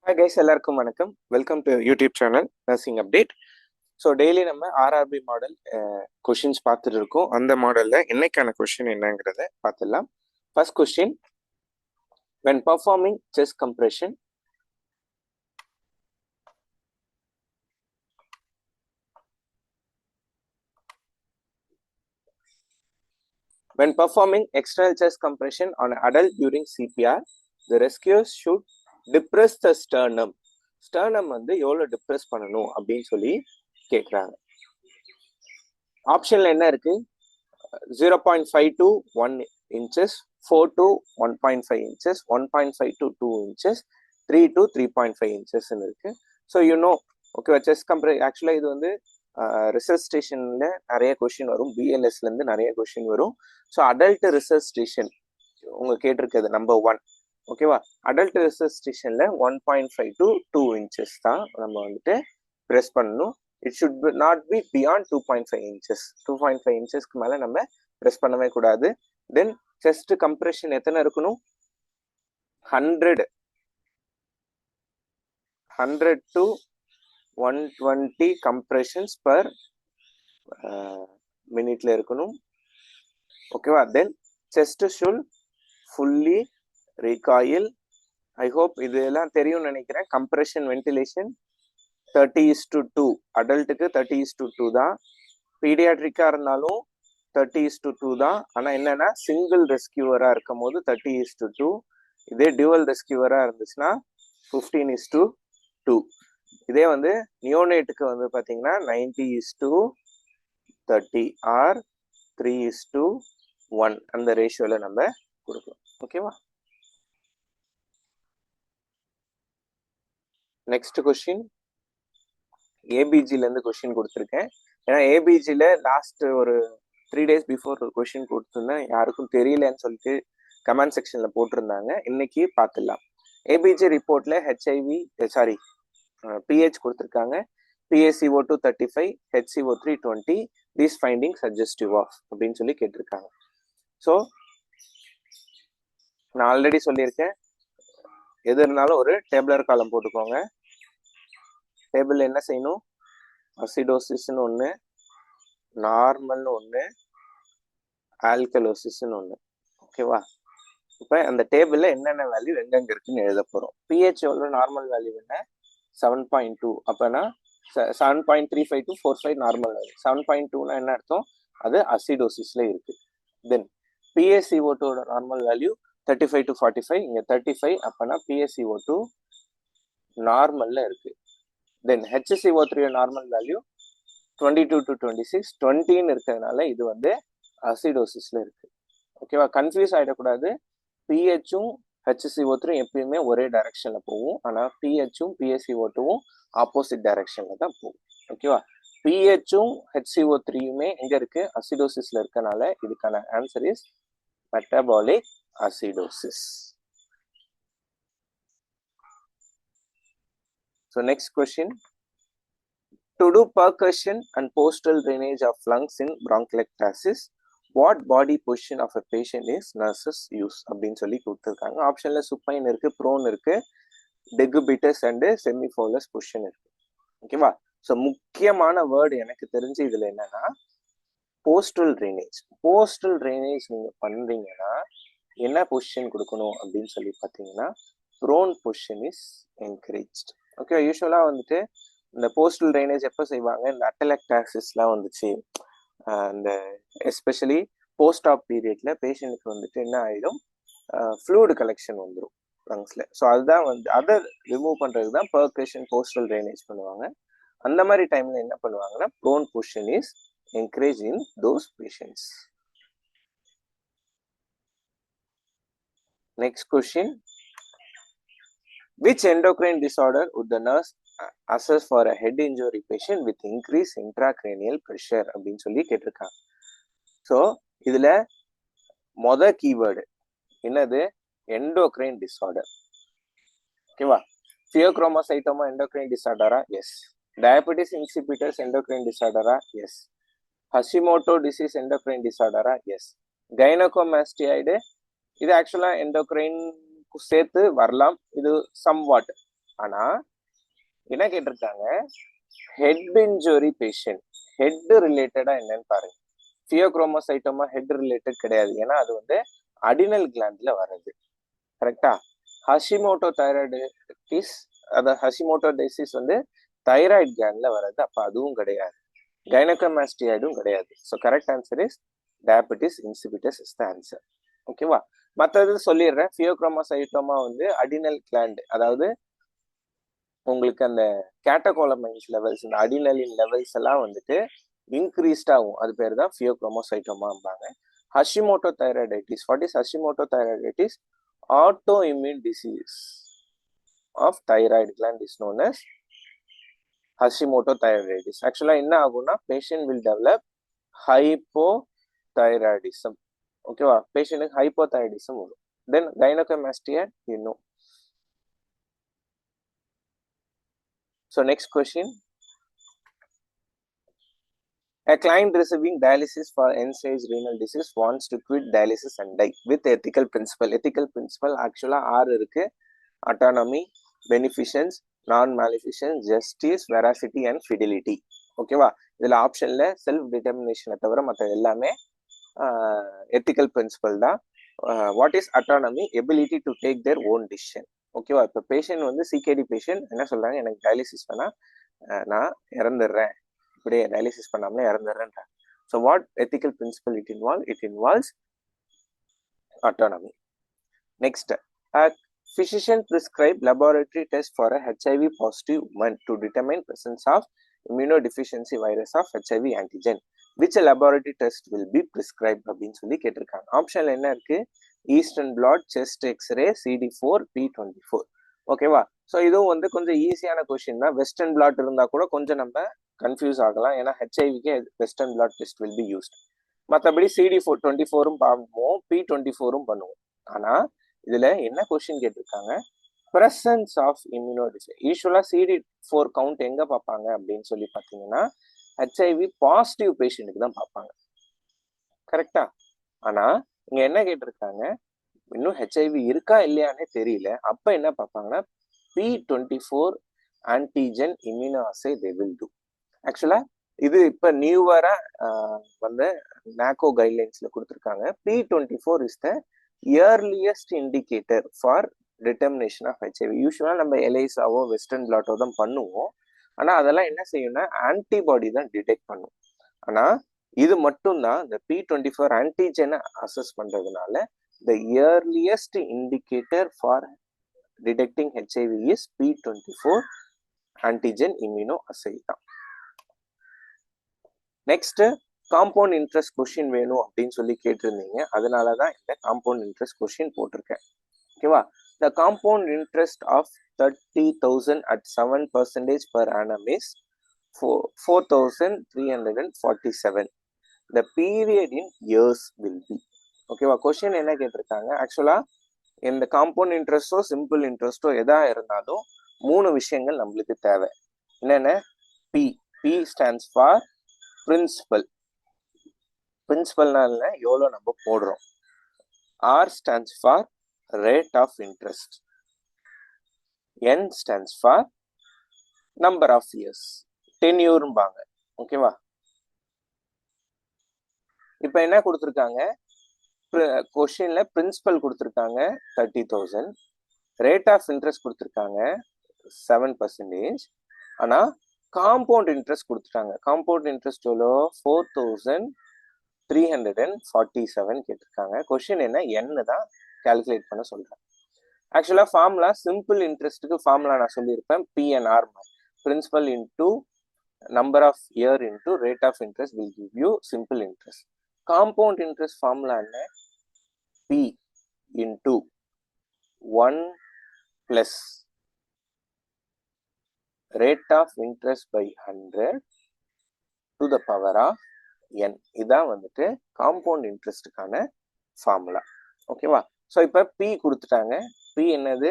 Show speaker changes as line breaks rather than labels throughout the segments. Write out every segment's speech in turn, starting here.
Hi guys, எல்லாருக்கும் வணக்கம். Welcome to YouTube channel nursing update. So daily நம்ம RRB model questions பார்த்துட்டு இருக்கோம். அந்த மாடலில் என்னைக்கான கொஷின் என்னங்கிறத பார்த்துடலாம். First question, when performing chest compression, when performing external chest compression on an adult during CPR, the rescuers should depress the sternum. Sternum வந்து எவ்வளோ depress பண்ணணும் அப்படின்னு சொல்லி கேட்குறாங்க. ஆப்ஷனில் என்ன இருக்கு? 0.5 to 1 inches, 4 to 1.5 inches, 1.5 to 2 inches, 3 to 3.5 inches இருக்கு. ஸோ ஓகேவா, செஸ்ட் கம்ப்ரெஸ் ஆக்சுவலாக இது வந்து ரிசர்ச் நிறைய கொஷின் வரும், பிஎல்எஸ்லேருந்து நிறைய கொஷின் வரும். ஸோ அடல்ட் ரிசர்ச் ஸ்டேஷன் உங்க கேட்டிருக்கிறது நம்பர் 1. ஓகேவா, அடல்ட் ரிசர்ச் ஸ்டேஷனில் 1.5 to 2 inches தான் நம்ம வந்துட்டு ப்ரெஸ் பண்ணணும். It should not be beyond 2.5 inches. 2.5 inchesக்கு மேலே நம்ம ப்ரெஸ் பண்ணவே கூடாது. தென் செஸ்ட் கம்ப்ரெஷன் எத்தனை இருக்கணும்? 100 to 120 கம்ப்ரெஷன்ஸ் பர் மினிட்ல இருக்கணும். ஓகேவா, then chest should fully recoil. I hope இது எல்லாம் தெரியும்னு நினைக்கிறேன். கம்ப்ரெஷன் வென்டிலேஷன் 30:2, அடல்ட்டுக்கு 30:2 தான். பீடியாட்ரிக்கா இருந்தாலும் 30:2 தான். ஆனா என்னன்னா சிங்கிள் ரெஸ்கியூவரா இருக்கும் போது 30:2, இதே டியூவல் ரெஸ்கியூவரா இருந்துச்சுன்னா 15:2. இதே வந்து நியோனேட்டுக்கு வந்து பாத்தீங்கன்னா 90:30 ஆர் 3:1 அந்த ரேஷியோல நம்ம கொடுக்கலாம். ஓகேவா, நெக்ஸ்ட் கொஸ்டின், ஏபிஜில இருந்து கொஸ்டின் கொடுத்துருக்கேன். ஏன்னா ஏபிஜில லாஸ்ட் ஒரு 3 days பிஃபோர் ஒரு கொஸ்டின் கொடுத்துருந்தேன், யாருக்கும் தெரியலன்னு சொல்லிட்டு கமெண்ட் செக்ஷன்ல போட்டிருந்தாங்க. இன்னைக்கு பார்த்துடலாம். ஏபிஜி ரிப்போர்ட்ல பிஹெச் கொடுத்துருக்காங்க. PaCO2 35, HCO3 20, these findings suggestive of அப்படின்னு சொல்லி கேட்டிருக்காங்க. ஸோ நான் ஆல்ரெடி சொல்லியிருக்கேன், எது இருந்தாலும் ஒரு டேபிளர் காலம் போட்டுக்கோங்க. டேபிள் என்ன செய்யணும்? அசிடோசிஸ்ன்னு ஒன்று, நார்மல்னு ஒன்று, ஆல்கலோசிஸ்ன்னு ஒன்று. ஓகேவா, இப்போ அந்த டேபிளில் என்னென்ன வேல்யூ எங்கெங்க இருக்குன்னு எழுத போகிறோம். பிஹெச் எவ்வளோ? நார்மல் வேல்யூ என்ன? 7.2. அப்போனா 7.35 to 45 நார்மல் வேல்யூ. 7.2னா என்ன அர்த்தம்? அது அசிடோசிஸ்ல இருக்கு. தென் PaCO2 நார்மல் வேல்யூ 35 to 45, இங்கே 35. அப்போனா PaCO2 நார்மல்ல இருக்கு. தென் HCO3 நார்மல் வேல்யூ 22 to 26, 20ன்னு இருக்கிறதுனால இது வந்து அசிடோசிஸ்ல இருக்கு. ஓகேவா, கன்ஃபியூஸ் ஆகிடக்கூடாது. பிஹெச்சும் HCO3 எப்பயுமே ஒரே டைரக்ஷன்ல போகும். ஆனால் பிஹெச்சும் PaCO2வும் ஆப்போசிட் டைரக்ஷன்ல தான் போகும். ஓகேவா, பிஹெச்சும் HCO3யுமே எங்க இருக்கு? அசிடோசிஸ்ல இருக்கனால இதுக்கான answer is metabolic acidosis. So next question, to do percussion and postal drainage of lungs in bronchiectasis, what body position of a patient is nurses use அப்படின்னு சொல்லி கொடுத்துருக்காங்க. ஆப்ஷன்ல சுப்பைன் இருக்கு, ப்ரோன் இருக்கு, டெகுபிட்டஸ் அண்ட் செமிஃபோலஸ் பொசிஷன் இருக்கு. ஓகேவா, ஸோ முக்கியமான word எனக்கு தெரிஞ்சு இதுல என்னன்னா போஸ்டல் ட்ரைனேஜ். போஸ்டல் ட்ரைனேஜ் நீங்க பண்றீங்கன்னா என்ன பொசிஷன் கொடுக்கணும் அப்படின்னு சொல்லி பார்த்தீங்கன்னா prone position is encouraged. Okay, usually வந்துட்டு இந்த போஸ்டல் ட்ரைனேஜ் எப்போ செய்வாங்க? இந்த அட்டலெக்டாசிஸ்லாம் வந்துச்சு, இந்த எஸ்பெஷலி போஸ்ட் ஆப் பீரியட்ல பேஷண்ட்டுக்கு வந்துட்டு என்ன ஆயிடும்? ஃப்ளூயிட் கலெக்ஷன் வந்துடும் லங்ஸ்ல. ஸோ அதுதான் வந்து அதை ரிமூவ் பண்றதுக்கு தான் பெர்கஷன் போஸ்டல் ட்ரைனேஜ் பண்ணுவாங்க. அந்த மாதிரி டைம்ல என்ன பண்ணுவாங்கன்னா prone position is encourage in those patients. Next question, which endocrine disorder would the nurse assess for a head injury patient with increased intracranial pressure அப்படின்னு சொல்லி கேட்டிருக்காங்க. ஸோ இதுல கீவேர்டு என்னது? Endocrine disorder. ஓகேவா, பியோக்ரோமோசைட்டோமா எண்டோக்ரைன் டிசார்டரா? Yes. Diabetes insipidus endocrine டிசார்டரா? Yes. Hashimoto disease endocrine டிசார்டரா? Yes. கைனகோமாஸ்டியாய்டு இது ஆக்சுவலா எண்டோக்ரைன் சேர்த்து வரலாம். இது சம்வாட் ஆனா என்ன கேட்டிருக்காங்க, ஹெட் இன்ஜுரி பேஷண்ட், ஹெட் ரிலேட்டடா என்னன்னு பாருங்க. பியோக்ரோமோசைட்டோமா ஹெட் ரிலேட்டட் கிடையாது, ஏன்னா அது வந்து அடினல் கிளாண்ட்ல வர்றது. கரெக்டா? ஹஷிமோட்டோ தைராய்டிஸ், அதாவது ஹஷிமோட்டோ டிசீஸ் வந்து தைராய்டு கிளாண்ட்ல வர்றது, அப்ப அதுவும் கிடையாது. கைனகோமாஸ்டியாய்டும் கிடையாது. So correct answer is diabetes insipidus is the answer. ஓகேவா? மற்றது சொல்லிடுறேன். பியோக்ரோமோசைட்டோமா வந்து அடினல் கிளாண்ட், அதாவது உங்களுக்கு அந்த கேட்டகோலமைன்ஸ் லெவல்ஸ், இந்த அடினலின் லெவல்ஸ் எல்லாம் வந்துட்டு இன்க்ரீஸ்ட் ஆகும். அது பேர் தான் பியோக்ரோமோசைட்டோமாம்பாங்க. Hashimoto thyroiditis, what is Hashimoto thyroiditis? Autoimmune disease of thyroid gland is known as Hashimoto thyroiditis. ஆக்சுவலா என்ன ஆகும்னா, பேஷண்ட் வில் டெவலப் ஹைப்போதைராய்டிசம். ஓகேவா? பேஷண்ட்டுக்கு ஹைப்போதைராய்டிசம் வரும். Then gynaecomastia, you know. So next question. A client receiving dialysis for end-stage renal disease wants to quit dialysis and die with ethical principle. Ethical principle actually 6 இருக்கு. Autonomy, beneficence, non-maleficence, justice, veracity and fidelity. ஓகேவா? இதுல ஆப்ஷன்ல self டிட்டர்மினேஷனை தவிர மற்ற எல்லாமே ethical principal தான். What is autonomy? Ability to take their own decision. ஓகேவா? இப்போ பேஷண்ட் வந்து சிகேடி பேஷண்ட் என்ன சொல்றாங்க, எனக்கு டயாலிசிஸ் பண்ணா நான் இறந்துடுறேன், இப்படியே டயாலிசிஸ் பண்ணாமலே இறந்துடுறேன். So what ethical principle it involve? It involves autonomy. Next, a physician prescribe laboratory test for a HIV positive woman to determine presence of immunodeficiency virus of HIV antigen. Which laboratory test will be prescribed அப்படின்னு சொல்லி கேட்டிருக்காங்க. ஆப்ஷன்ல என்ன இருக்கு? Eastern blot, chest x-ray, CD4, P24. ஓகேவா? So இதுவும் வந்து கொஞ்சம் ஈஸியான கொஸ்டின் தான். வெஸ்டர்ன் பிளாட் இருந்தா கூட கொஞ்சம் நம்ம கன்ஃபியூஸ் ஆகலாம், ஏன்னா ஹெச்ஐவிக்கு western blot test will be used. மற்றபடி CD24 பண்ணுவோம், P24 பண்ணுவோம். ஆனா இதுல என்ன கொஸ்டின் கேட்டிருக்காங்க, பிரசன்ஸ் ஆஃப் இம்யூனோடிஃபை. யூஸ்வலா CD4 கவுண்ட் எங்க பார்ப்பாங்க அப்படின்னு சொல்லி பார்த்தீங்கன்னா, ஹெச்ஐவி பாசிட்டிவ் பேஷண்ட்டுக்கு தான் பார்ப்பாங்க. கரெக்டா? ஆனா இங்க என்ன கேட்டிருக்காங்க, இன்னும் ஹெச்ஐவி இருக்கா இல்லையானே தெரியல, அப்ப என்ன பார்ப்பாங்கன்னா P24 antigen immuno assay they will do. Actually இது இப்ப நியூவரா வந்து நாக்கோ கைட்லைன்ஸ்ல கொடுத்துருக்காங்க. P24 is the earliest indicator for determination of HIV. Usually நம்ம எலைசாவோ வெஸ்டர்ன் பிளாட்டோ தான் பண்ணுவோம், ஆனா அதெல்லாம் என்ன செய்யும்னா ஆன்டிபாடி தான் டிடெக்ட் பண்ணும். ஆனா இது மட்டும்தான் இந்த P24 ஆன்டிஜெனை அசஸ் பண்றதுனால the earliest indicator for detecting HIV is P24 antigen immunoassay. Next, compound interest question வேணும் அப்படின்னு சொல்லி கேட்டிருந்தீங்க, அதனாலதான் இந்த காம்பவுண்ட் இன்ட்ரெஸ்ட் கொஸ்டின் போட்டிருக்கேன். ஓகேவா? The compound interest of 30,000 at 7% per annum is 4,347. The period in years will be. ஓகேவா? Question என்ன கேட்டிருக்காங்க, ஆக்சுவலா இந்த காம்பவுண்ட் இன்ட்ரெஸ்டோ சிம்பிள் இன்ட்ரெஸ்டோ எதா இருந்தாலும் 3 விஷயங்கள் நம்மளுக்கு தேவை. என்னென்ன? P stands for principal. பிரின்சிபல்னால எவ்வளோ நம்ம போடுறோம். R stands for rate of interest. N stands for number of years, டென்யூர்பாங்க. ஓகேவா? இப்ப என்ன கொடுத்துருக்காங்க, கொஸ்டின்ல பிரின்சிபல் கொடுத்துருக்காங்க 30,000, ரேட் ஆஃப் இன்ட்ரெஸ்ட் கொடுத்துருக்காங்க 7%. ஆனா காம்பவுண்ட் இன்ட்ரெஸ்ட் கொடுத்துட்டாங்க. காம்பவுண்ட் இன்ட்ரெஸ்ட் எவ்வளோ? 4,347 கேட்டிருக்காங்க. கொஸ்டின் என்ன, என்ன தான் கால்குலேட் பண்ண சொல்றேன். ஆக்சுவலா ஃபார்முலா சிம்பிள் இன்ட்ரெஸ்ட்டுக்கு ஃபார்முலா நான் சொல்லியிருப்பேன், PNR. Principal into number of year into rate of interest will give you simple interest. Compound interest formula என்ன? P into 1 plus rate of interest by 100 to the power of n. இதான் வந்துட்டு compound இன்ட்ரெஸ்டுக்கான formula. ஓகேவா? So இப்போ P கொடுத்துட்டாங்க. P என்னது?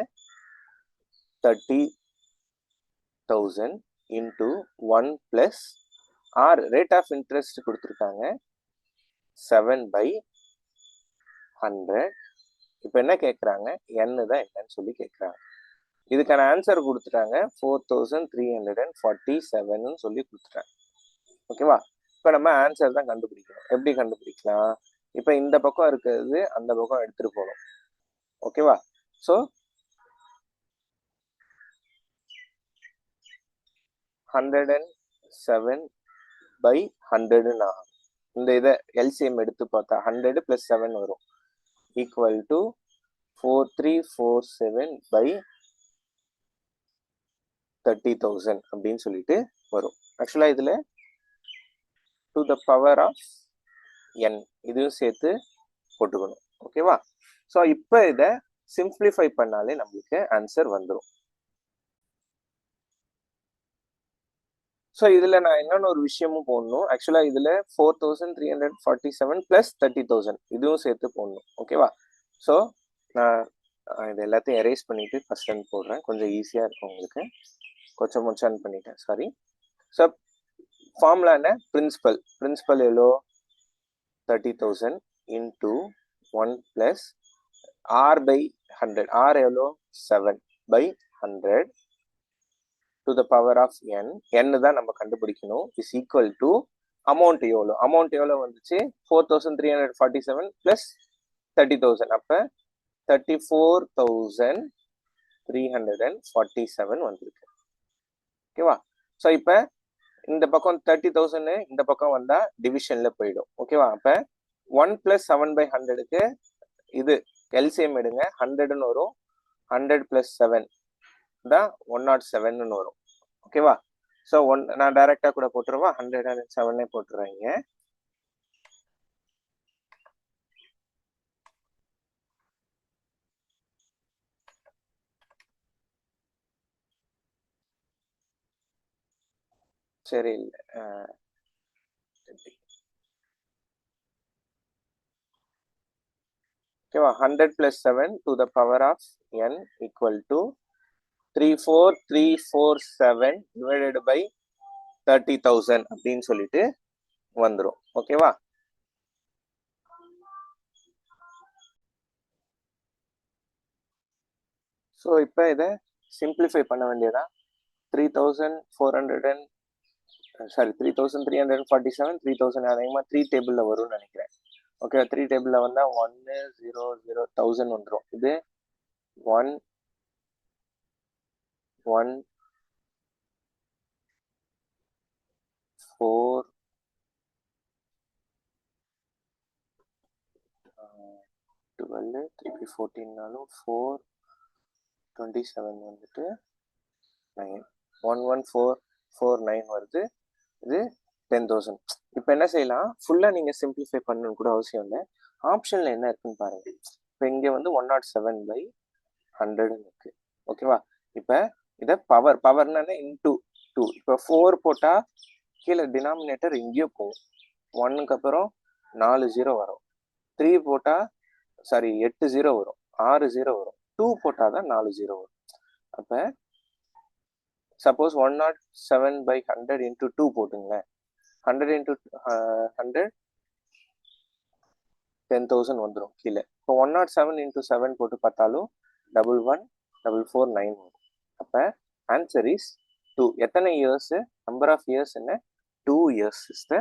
30,000 into 1 plus R rate of interest கொடுத்துருக்காங்க 7/100. இப்போ என்ன கேட்குறாங்க, n தான் என்னன்னு சொல்லி கேட்குறாங்க. இதுக்கான ஆன்சர் கொடுத்துட்டாங்க 4347 சொல்லி கொடுத்துட்டாங்க. ஓகேவா? இப்போ நம்ம ஆன்சர் தான் கண்டுபிடிக்கணும். எப்படி கண்டுபிடிக்கலாம்? இப்போ இந்த பக்கம் இருக்கிறது அந்த பக்கம் எடுத்துட்டு போகணும். ஓகேவா? ஸோ 107/100 இந்த இதை எல்சிஎம் எடுத்து பார்த்தா 100 + 7 வரும் ஈக்குவல் டு 4347/30,000 அப்படின்னு சொல்லிட்டு வரும். ஆக்சுவலா இதுல to the power of n இதுவும் சேர்த்து போட்டுக்கணும். ஓகேவா? ஸோ இப்போ இதை சிம்பிளிஃபை பண்ணாலே நம்மளுக்கு ஆன்சர் வந்துடும். ஸோ இதுல நான் இன்னொன்று ஒரு விஷயமும் போடணும். ஆக்சுவலா இதுல 4347 + 30,000 இதுவும் சேர்த்து போடணும். ஓகேவா? ஸோ நான் இது எல்லாத்தையும் எரேஸ் பண்ணிட்டு ஃபர்ஸ்ட் டைம் போடுறேன், கொஞ்சம் ஈஸியா இருக்கும் உங்களுக்கு. கொஞ்சம் முச்சான் பண்ணிட்டேன், சாரி. ஸோ ஃபார்முலா என்ன? பிரின்சிபல் எவ்வளோ? 30,000 இன்டூ 1 + r/100. r எவ்வளோ? 7/100 to the power of n. n தான் நம்ம கண்டுபிடிக்கணும். இஸ் ஈக்குவல் டு அமௌண்ட் எவ்வளோ வந்துச்சு? 4347 + 30,000. அப்போ 34,347 வந்திருக்கு. ஓகேவா? ஸோ இப்போ இந்த பக்கம் 30,000 இந்த பக்கம் வந்தா டிவிஷன்ல போயிடும். ஓகேவா? அப்போ 1 + 7/100க்கு இது எல்சிஎம் எடுங்க, 100ன்னு வரும். 100 + 7 தான் 107ன்னு வரும். ஓகேவா? ஸோ நான் டைரக்டா கூட போட்டுருவா, 107 போட்டுருவாங்க. சரி, ஓகேவா? 100 + 7 to the power of n equal to 34,347 divided by 30,000 அப்படின்னு சொல்லிட்டு வந்துடும். ஓகேவா? ஸோ இப்போ இதை சிம்பிளிஃபை பண்ண வேண்டியதா. 3,347 3,000 அதிகமாக 3 டேபிளில் வரும்னு நினைக்கிறேன். ஓகே, 3 டேபிளில் வந்தால் 1 0 0 1000 வந்துடும். இது 1 1 4 12 திருப்பி 14 4 27 வந்துட்டு 9 11449 வருது. இது 10,000. இப்போ என்ன செய்யலாம்? ஃபுல்லாக நீங்கள் சிம்பிளிஃபை பண்ணணும்னு கூட அவசியம் இல்லை. ஆப்ஷனில் என்ன இருக்குன்னு பாருங்க. இப்போ இங்கே வந்து 107/100 இருக்கு. ஓகேவா? இப்போ இதை பவர்னா இன்டூ 2. இப்போ 4 போட்டால் கீழே டினாமினேட்டர் எங்கேயோ போகும். 1க்கு அப்புறம் 4 0 வரும். 3 போட்டால் 8 0 வரும். 6 0 வரும். 2 போட்டால் தான் 4 0 வரும். அப்போ சப்போஸ் 107/100 இன்டூ 2 போட்டுங்களேன். 100 இன்டூ 100 10,000 வந்துடும் கீழே. இப்போ 107 இன்டூ 7 போட்டு பார்த்தாலும் 11,449 வரும். அப்போ ஆன்சர் இஸ் 2. எத்தனை இயர்ஸ்? நம்பர் ஆஃப் இயர்ஸ் என்ன? 2 years is the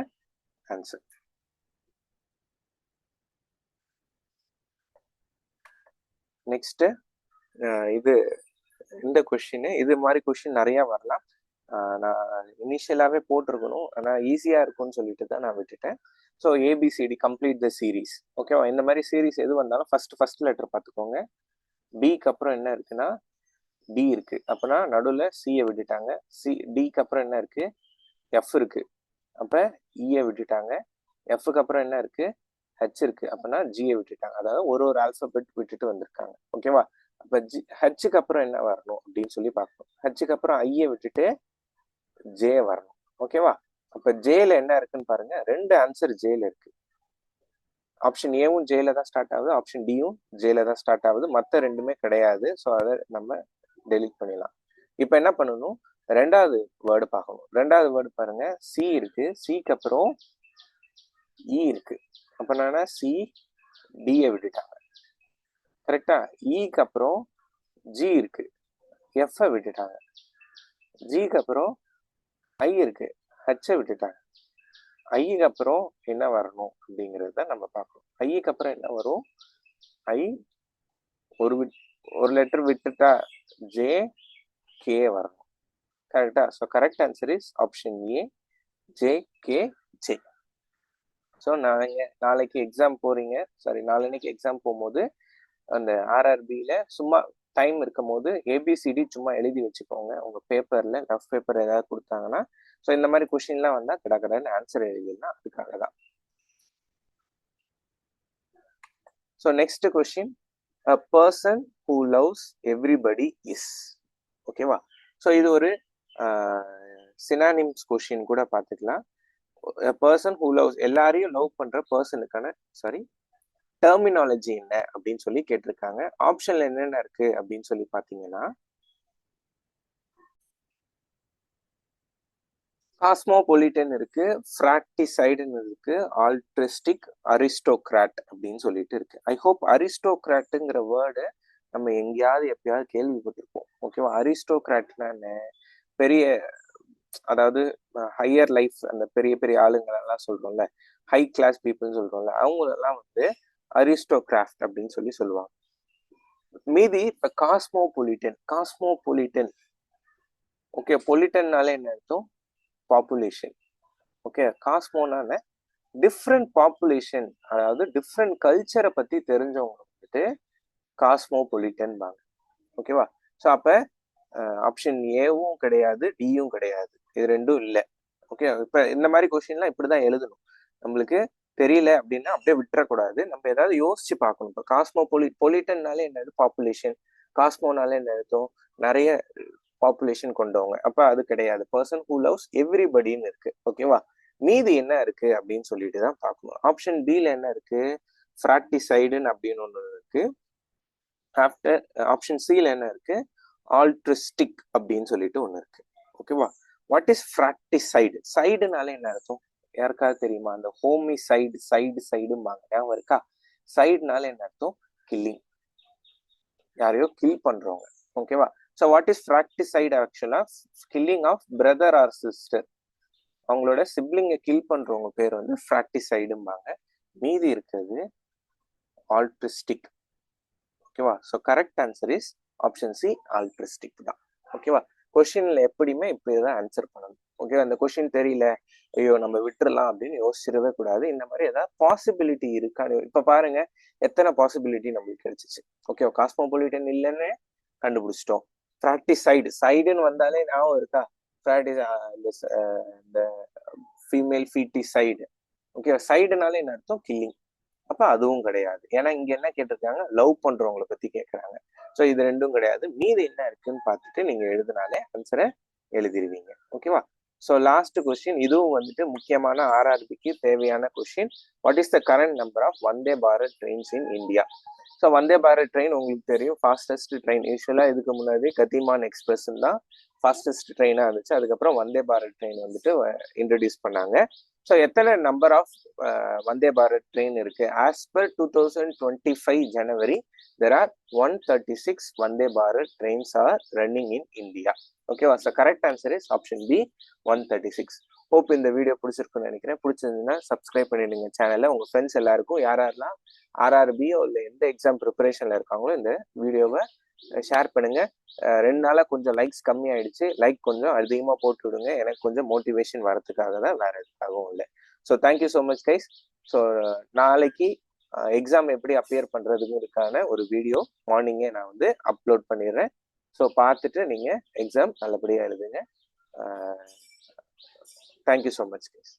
answer. Next இது இந்த கொஸ்டின், இது மாதிரி கொஸ்டின் நிறைய வரலாம். நான் இனிஷியலாகவே போட்டிருக்கணும், ஆனால் ஈஸியாக இருக்கும்னு சொல்லிட்டு தான் நான் விட்டுட்டேன். So A B C D complete the series. ஓகேவா? இந்த மாதிரி சீரீஸ் எது வந்தாலும் ஃபர்ஸ்ட் லெட்டர் பார்த்துக்கோங்க. பிக்கு அப்புறம் என்ன இருக்குன்னா டி இருக்கு. அப்போனா நடுவில் சியை விட்டுட்டாங்க. டிக்கு அப்புறம் என்ன இருக்கு? எஃப் இருக்கு. அப்போ இயை விட்டுட்டாங்க. எஃப்க்கு அப்புறம் என்ன இருக்கு? ஹெச் இருக்கு. அப்போனா ஜியை விட்டுட்டாங்க. அதாவது ஒரு ஆல்பபெட் விட்டுட்டு வந்திருக்காங்க. ஓகேவா? அப்போ ஹெச்சுக்கு அப்புறம் என்ன வரணும் அப்படின்னு சொல்லி பார்க்கணும். ஹெச்சுக்கு அப்புறம் ஐயை விட்டுட்டு ஜே வரணும். ஓகேவா? அப்ப ஜேல என்ன இருக்குன்னு பாருங்க. 2 ஆன்சர் ஜேல இருக்கு. ஆப்ஷன் ஏவும் ஜேல தான் ஸ்டார்ட் ஆகுது, ஆப்ஷன் டியும் ஜேல தான் ஸ்டார்ட் ஆகுது. மற்ற ரெண்டுமே கிடையாது. ஸோ அதை நம்ம டெலிட் பண்ணிடலாம். இப்போ என்ன பண்ணணும்? ரெண்டாவது வேர்டு பார்க்கணும். ரெண்டாவது வேர்டு பாருங்க, சி இருக்கு. சிக்கு அப்புறம் இ இருக்கு. அப்ப என்னன்னா சி டியை விட்டுட்டாங்க. கரெக்டா? இக்கு அப்புறம் ஜி இருக்கு. எஃப்ஐ விட்டுட்டாங்க. ஜிக்கு அப்புறம் ஐ இருக்கு, ஹெச்சை விட்டுட்டாங்க. ஐக்கு அப்புறம் என்ன வரணும் அப்படிங்கிறது தான் நம்ம பார்க்கணும். ஐக்கு அப்புறம் என்ன வரும்? ஐ ஒரு லெட்டர் விட்டுட்டா ஜே கே வரணும். கரெக்டா? So correct answer is option A, J K J. So நாளைக்கு எக்ஸாம் போறீங்க, நாளைக்கு எக்ஸாம் போகும்போது அந்த ஆர்ஆர்பியில சும்மா டைம் இருக்கும் போது ஏபிசிடி சும்மா எழுதி வச்சுக்கோங்க உங்க பேப்பர்ல. ரஃப் பேப்பர் ஏதாவது கொடுத்தாங்கன்னா, ஸோ இந்த மாதிரி கொஸ்டின்லாம் வந்தா கடகடன்னு ஆன்சர் எழுதிடலாம். அதுக்காக தான். So next question, a person who loves everybody is. ஓகேவா? ஸோ இது ஒரு சினானிம்ஸ் கொஸ்டின் கூட பார்த்துக்கலாம். a person who loves, எல்லாரையும் லவ் பண்ற பர்சனுக்கான டெர்மினாலஜி என்ன அப்படின்னு சொல்லி கேட்டிருக்காங்க. ஆப்ஷன்ல என்னென்ன இருக்கு அப்படின்னு சொல்லி பாத்தீங்கன்னா, காஸ்மோபொலிட்டன் இருக்கு, ஃப்ராக்டிசைடுன்னு இருக்கு, ஆல்ட்ரிஸ்டிக், அரிஸ்டோக்ராட் அப்படின்னு சொல்லிட்டு இருக்கு. ஐ ஹோப் அரிஸ்டோக்ராட்டுங்கிற வேர்டு நம்ம எங்கேயாவது எப்பயாவது கேள்விப்பட்டிருப்போம். ஓகேவா? அரிஸ்டோக்ராட்னா என்ன? பெரிய, அதாவது ஹையர் லைஃப், அந்த பெரிய பெரிய ஆளுங்களெல்லாம் சொல்றோம்ல, ஹை கிளாஸ் பீப்புள்னு சொல்றோம்ல, அவங்களெல்லாம் வந்து அரிஸ்டோகிராஃப்ட் அப்படின்னு சொல்லி சொல்லுவாங்க. மீதி இப்ப காஸ்மோபொலிட்டன். ஓகே, பொலிட்டன்னால என்ன அர்த்தம்? பாப்புலேஷன். ஓகே, காஸ்மோனால டிஃப்ரெண்ட் பாப்புலேஷன், அதாவது டிஃப்ரெண்ட் கல்ச்சரை பத்தி தெரிஞ்சவங்க வந்துட்டு காஸ்மோபொலிட்டன் பாங்க. ஓகேவா? ஸோ அப்ப ஆப்ஷன் ஏவும் கிடையாது, டியும் கிடையாது, இது ரெண்டும் இல்லை. ஓகே, இப்ப இந்த மாதிரி கொஸ்டின்லாம் இப்படிதான் எழுதணும். நம்மளுக்கு தெரியல அப்படின்னா அப்படியே விட்டுறக்கூடாது, நம்ம ஏதாவது யோசிச்சு பார்க்கணும். இப்போ பொலிட்டன்னாலே என்னது? பாப்புலேஷன். காஸ்மோனாலே என்ன அர்த்தம்? நிறைய பாப்புலேஷன் கொண்டவங்க. அப்ப அது கிடையாது. பர்சன் ஹூ லவ்ஸ் எவ்ரிபடின்னு இருக்கு. ஓகேவா? மீதி என்ன இருக்கு அப்படின்னு சொல்லிட்டு தான் பார்க்கணும். ஆப்ஷன் பில என்ன இருக்கு? ஃப்ராக்டிசைடுன்னு அப்படின்னு ஒண்ணு இருக்கு. ஆஃப்டர் ஆப்ஷன் சில என்ன இருக்கு? ஆல்ட்ரிஸ்டிக் அப்படின்னு சொல்லிட்டு ஒண்ணு இருக்கு. ஓகேவா? What is ஃப்ராக்டிசைடு? சைடுனால என்ன அர்த்தம்? யாருக்காவது தெரியுமா? அந்த ஹோமி சைடும்பாங்க, ஞாபகம் இருக்கா? சைடுனால என்ன அர்த்தம்? கில்லிங், யாரையோ கில் பண்றவங்க. ஓகேவா? So what is fratricide? ஆக்சுவலா killing of brother or sister, அவங்களோட சிப்ளிங்கை கில் பண்றவங்க பேர் வந்து ஃப்ராக்டிசைடும்பாங்க. மீதி இருக்கிறது ஆல்ட்ரிஸ்டிக். ஓகேவா? So correct answer is option C, altruistic தான். ஓகேவா? கொஸ்டின்ல எப்படியுமே இப்படிதான் ஆன்சர் பண்ணணும். ஓகே, அந்த கொஸ்டின் தெரியல, ஐயோ நம்ம விட்டுறலாம் அப்படின்னு யோசிச்சிடவே கூடாது. இந்த மாதிரி ஏதாவது பாசிபிலிட்டி இருக்கான்னு இப்ப பாருங்க, எத்தனை பாசிபிலிட்டி நம்மளுக்கு கிடைச்சிச்சு. ஓகே, காஸ்மோபொலிட்டன் இல்லைன்னு கண்டுபிடிச்சிட்டோம். சைடுன்னு வந்தாலே ஞாபகம் இருக்கா? இந்த ஃபீமேல் ஃபீட்டிசைடு. ஓகே, சைடுனால என்ன அர்த்தம்? கில்லிங். அப்ப அதுவும் கிடையாது. ஏன்னா இங்க என்ன கேட்டிருக்காங்க? லவ் பண்றவங்களை பத்தி கேட்கறாங்க. ஸோ இது ரெண்டும் கிடையாது. மீது என்ன இருக்குன்னு பார்த்துட்டு நீங்க எழுதினாலே ஆன்சரை எழுதிருவீங்க. ஓகேவா? ஸோ லாஸ்ட் கொஸ்டின், இதுவும் வந்துட்டு முக்கியமான ஆர்ஆர்பிக்கு தேவையான question. What is the current number of Vande Bharat trains in India? So Vande Bharat train உங்களுக்கு தெரியும், ஃபாஸ்டஸ்ட் ட்ரெயின். யூஸ்வலா இதுக்கு முன்னாடி கதிமான் எக்ஸ்பிரஸ் தான் ஃபாஸ்டஸ்ட் ட்ரெயினா இருந்துச்சு. அதுக்கப்புறம் வந்தே பாரத் ட்ரெயின் வந்துட்டு இன்ட்ரடியூஸ் பண்ணாங்க. ஸோ எத்தனை number of Vande Bharat train இருக்கு? As per 2025 January there are 136 Vande Bharat trains are running in India. ஓகேவா? So correct answer is option B, 136. Hope இந்த வீடியோ பிடிச்சிருக்குன்னு நினைக்கிறேன். பிடிச்சிருந்ததுன்னா சப்ஸ்கிரைப் பண்ணிடுங்க சேனலை. உங்க ஃப்ரெண்ட்ஸ் எல்லாருக்கும் யாரெல்லாம் ஆர்ஆர்பியோ இல்லை எந்த எக்ஸாம் ப்ரிப்பரேஷன்ல இருக்காங்களோ இந்த வீடியோவை ஷேர் பண்ணுங்க. 2 நாளா கொஞ்சம் லைக்ஸ் கம்மி ஆயிடுச்சு. லைக் கொஞ்சம் அதிகமா போட்டு விடுங்க, எனக்கு கொஞ்சம் மோட்டிவேஷன் வரதுக்காக தான், வேற எதுக்காகவும் இல்லை. So thank you so much guys. So நாளைக்கு எக்ஸாம் எப்படி அப்பியர் பண்றதுக்கான ஒரு வீடியோ மார்னிங்கே நான் வந்து அப்லோட் பண்ணிடுறேன். ஸோ பார்த்துட்டு நீங்க எக்ஸாம் நல்லபடியா எழுதுங்க. Thank you so much guys.